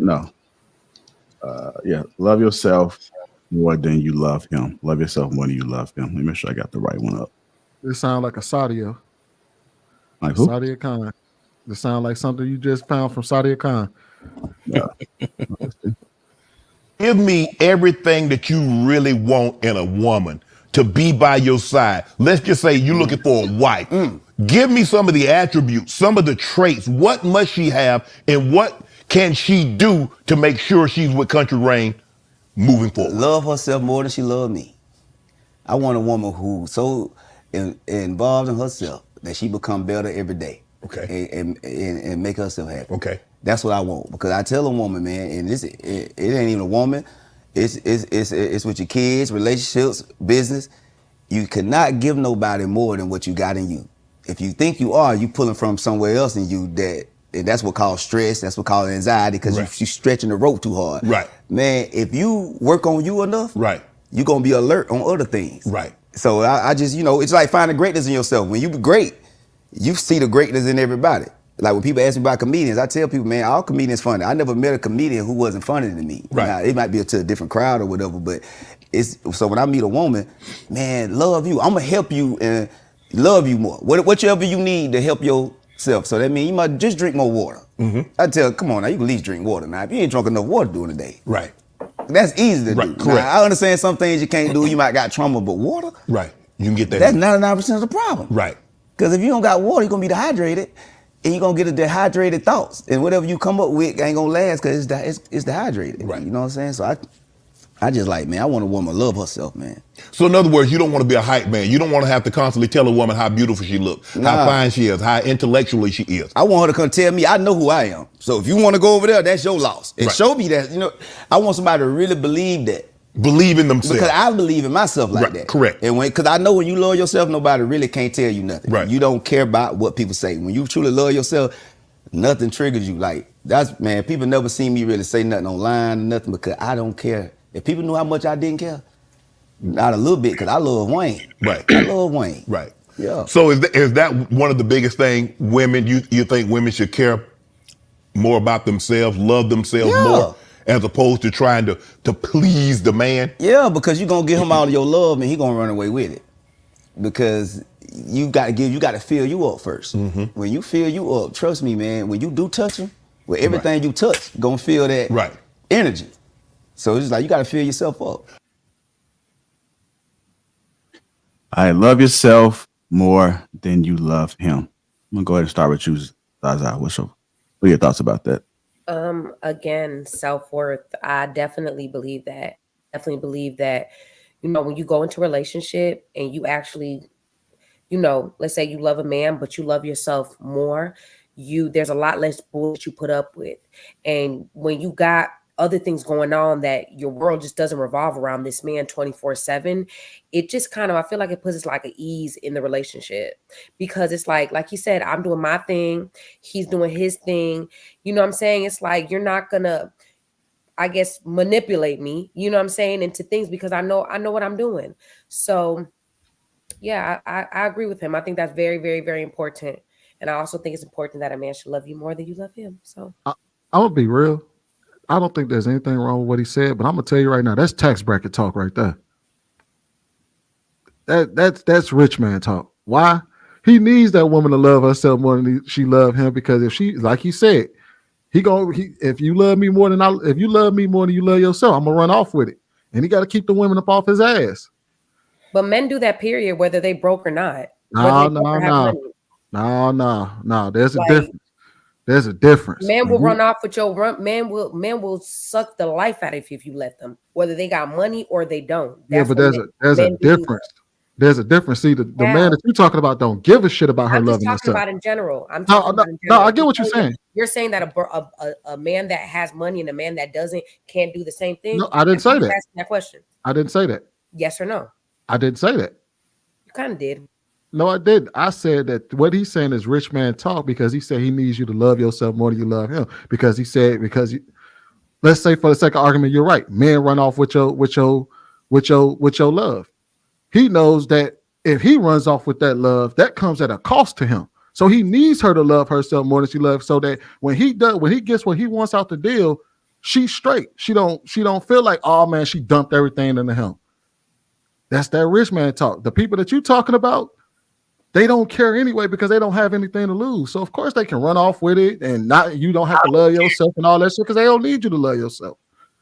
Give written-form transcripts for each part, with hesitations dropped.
no. Yeah, love yourself more than you love him. Love yourself more than you love him. Let me make sure I got the right one up. This sounds like a Sadia. Like who? Sadia Khan. This sounds like something you just found from Sadia Khan. Yeah. Give me everything that you really want in a woman to be by your side. Let's just say you're looking for a wife. Give me some of the attributes, some of the traits. What must she have, and what can she do to make sure she's with Country Rain moving forward? Love herself more than she loved me. I want a woman who's so involved in herself that she become better every day. Okay. And make herself happy. Okay. That's what I want. Because I tell a woman, man, and it ain't even a woman. It's with your kids, relationships, business. You cannot give nobody more than what you got in you. If you think you are, you pulling from somewhere else in you and that's what called stress. That's what called anxiety because you stretching the rope too hard. Right. Man, if you work on you enough, right, you're gonna be alert on other things. Right. So I just, it's like finding greatness in yourself. When you be great, you see the greatness in everybody. Like when people ask me about comedians, I tell people, man, all comedians funny. I never met a comedian who wasn't funny to me. Right. Now, it might be to a different crowd or whatever, but so when I meet a woman, man, love you. I'm gonna help you and love you more. Whatever you need to help yourself. So that means you might just drink more water. I tell her, come on now, you can at least drink water now. If you ain't drunk enough water during the day. Right. That's easy to do. Correct. Now, I understand some things you can't do. You might got trauma, but water. Right. You can get that. That's 99% of the problem. Right. Because if you don't got water, you're gonna be dehydrated, and you're gonna get a dehydrated thoughts, and whatever you come up with ain't gonna last because it's dehydrated. Right. You know what I'm saying? So I just like, man, I want a woman to love herself, man. So in other words, you don't want to be a hype man. You don't want to have to constantly tell a woman how beautiful she looks, how fine she is, how intellectually she is. I want her to come tell me I know who I am. So if you want to go over there, that's your loss. And show me that, I want somebody to really believe that. Believe in themselves. Because I believe in myself like that. Correct. And because I know when you love yourself, nobody really can't tell you nothing. Right. You don't care about what people say. When you truly love yourself, nothing triggers you. Like, people never see me really say nothing online or nothing because I don't care. If people knew how much I didn't care, not a little bit, because I love Wayne. Right. I love Wayne. Right. Yeah. So is that one of the biggest things you think women should care more about themselves, love themselves more, as opposed to trying to please the man? Yeah, because you're gonna give him all of your love and he gonna run away with it. Because you gotta fill you up first. When you fill you up, trust me, man, when you do touch him, with everything you touch, gonna feel that energy. So it's just like you gotta fill yourself up. I love yourself more than you love him. I'm gonna go ahead and start with you, Zaza. What are your thoughts about that? Again, self-worth. I definitely believe that. When you go into a relationship and you actually, let's say you love a man, but you love yourself more, there's a lot less bullshit you put up with. And when you got other things going on that your world just doesn't revolve around this man 24/7, it just kind of, I feel like it puts like an ease in the relationship, because it's like you said, I'm doing my thing, he's doing his thing. You know what I'm saying? It's like, you're not gonna, I guess, manipulate me, you know what I'm saying, into things, because I know what I'm doing. So yeah, I agree with him. I think that's very, very, very important. And I also think it's important that a man should love you more than you love him. So I'm gonna be real. I don't think there's anything wrong with what he said, but I'm gonna tell you right now, that's tax bracket talk right there. That's rich man talk. Why? He needs that woman to love herself more than she love him, because if she, like he said, if you love me more than you love yourself, I'm gonna run off with it. And he got to keep the women up off his ass. But men do that, period, whether they broke or not. No. There's a difference. There's a difference. Men will run off with your men will suck the life out of you if you let them, whether they got money or they don't. But there's a difference. There's a difference. See, the man that you're talking about don't give a shit about her loving herself. I'm talking about in general. No, I get what you're saying. You're saying that a man that has money and a man that doesn't can't do the same thing? No, I didn't say that. Asking that question. I didn't say that. Yes or no? I didn't say that. You kind of did. No, I did. I said that what he's saying is rich man talk, because he said he needs you to love yourself more than you love him. Because he said, let's say for the sake of argument, you're right. Men run off with your love. He knows that if he runs off with that love, that comes at a cost to him. So he needs her to love herself more than she loves, so that when he gets what he wants out the deal, she's straight. She don't feel like, oh man, she dumped everything into him. That's that rich man talk. The people that you talking about, they don't care anyway because they don't have anything to lose. So of course they can run off with it, and you don't have to love yourself and all that shit because they don't need you to love yourself.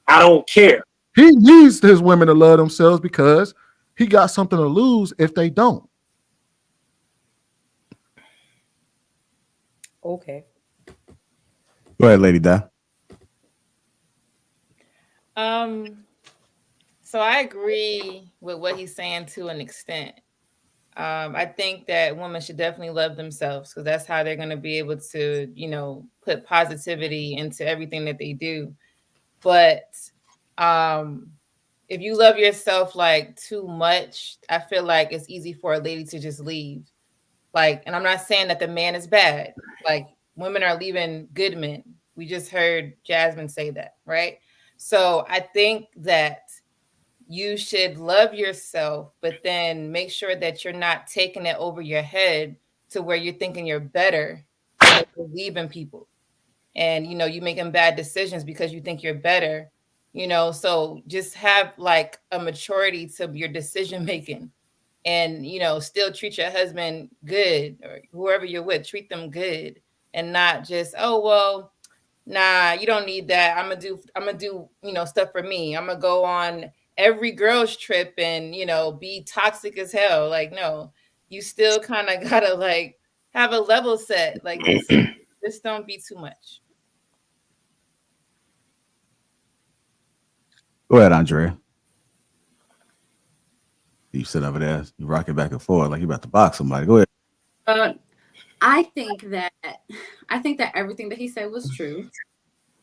I don't care. He needs his women to love themselves because he got something to lose if they don't. Okay. Go ahead, Lady Di. So I agree with what he's saying to an extent. I think that women should definitely love themselves because that's how they're going to be able to, you know, put positivity into everything that they do. But if you love yourself like too much, I feel like it's easy for a lady to just leave. Like, and I'm not saying that the man is bad. Like, women are leaving good men. We just heard Jasmine say that, right? So I think that you should love yourself, but then make sure that you're not taking it over your head to where you're thinking you're better and you're leaving people. And, you know, you making bad decisions because you think you're better, you know, so just have like a maturity to your decision making. And, you know, still treat your husband good, or whoever you're with, treat them good, and not just, oh, well, nah, you don't need that. I'm gonna do, you know, stuff for me. I'm gonna go on every girl's trip and, you know, be toxic as hell. Like, no, you still kind of gotta like have a level set. Like, just don't be too much. Go ahead, Andrea. You sit over there, you rock it back and forth like you about to box somebody. Go ahead. I think that everything that he said was true.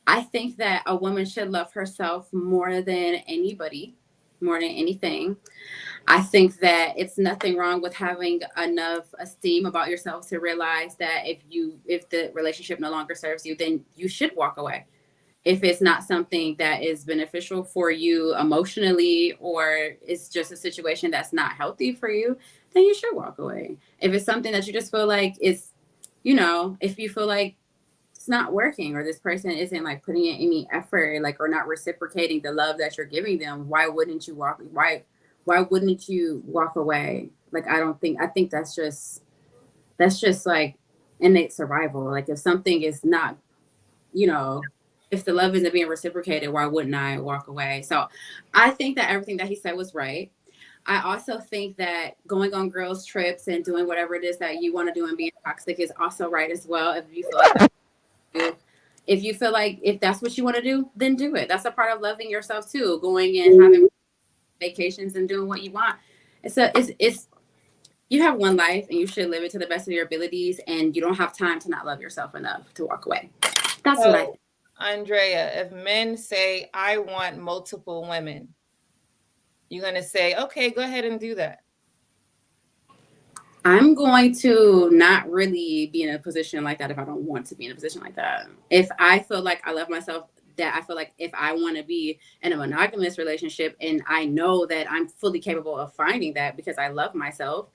I think that a woman should love herself more than anybody, more than anything. I think that it's nothing wrong with having enough esteem about yourself to realize that if the relationship no longer serves you, then you should walk away. If it's not something that is beneficial for you emotionally, or it's just a situation that's not healthy for you, then you should walk away. If it's something that you just feel like is, you know, if you feel like it's not working, or this person isn't like putting in any effort, like, or not reciprocating the love that you're giving them, why wouldn't you walk away? Like, I think that's just like innate survival. Like, if something is not, you know, if the love isn't being reciprocated, why wouldn't I walk away? So I think that everything that he said was right. I also think that going on girls' trips and doing whatever it is that you want to do and being toxic is also right as well. If you feel like if you feel like if that's what you want to do, then do it. That's a part of loving yourself too. Going and having vacations and doing what you want. It's you have one life and you should live it to the best of your abilities, and you don't have time to not love yourself enough to walk away. That's what I think. Andrea, if men say, I want multiple women, you're going to say, okay, go ahead and do that. I'm going to not really be in a position like that if I don't want to be in a position like that. If I feel like I love myself, that I feel like if I want to be in a monogamous relationship and I know that I'm fully capable of finding that because I love myself,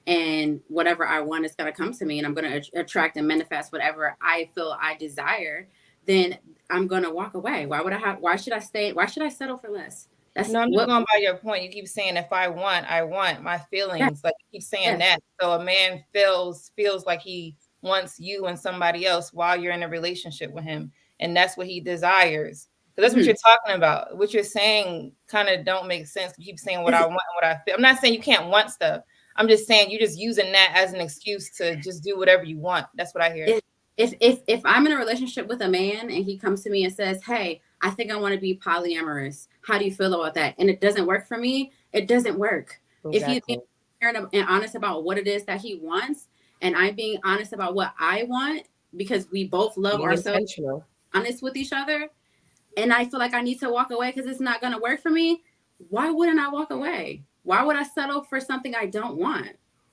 and whatever I want is going to come to me, and I'm going to attract and manifest whatever I feel I desire, then I'm going to walk away. Why should I settle for less? I'm just going by your point. You keep saying, if I want my feelings. Yeah. Like, you keep saying that. So a man feels like he wants you and somebody else while you're in a relationship with him. And that's what he desires. So that's what you're talking about. What you're saying kind of don't make sense. You keep saying what I want and what I feel. I'm not saying you can't want stuff. I'm just saying you're just using that as an excuse to just do whatever you want. That's what I hear. If I'm in a relationship with a man and he comes to me and says, hey, I think I want to be polyamorous. How do you feel about that? And it doesn't work for me. It doesn't work. Exactly. If he's being and honest about what it is that he wants, and I'm being honest about what I want, because we both love ourselves, honest with each other, and I feel like I need to walk away because it's not going to work for me, why wouldn't I walk away? Why would I settle for something I don't want?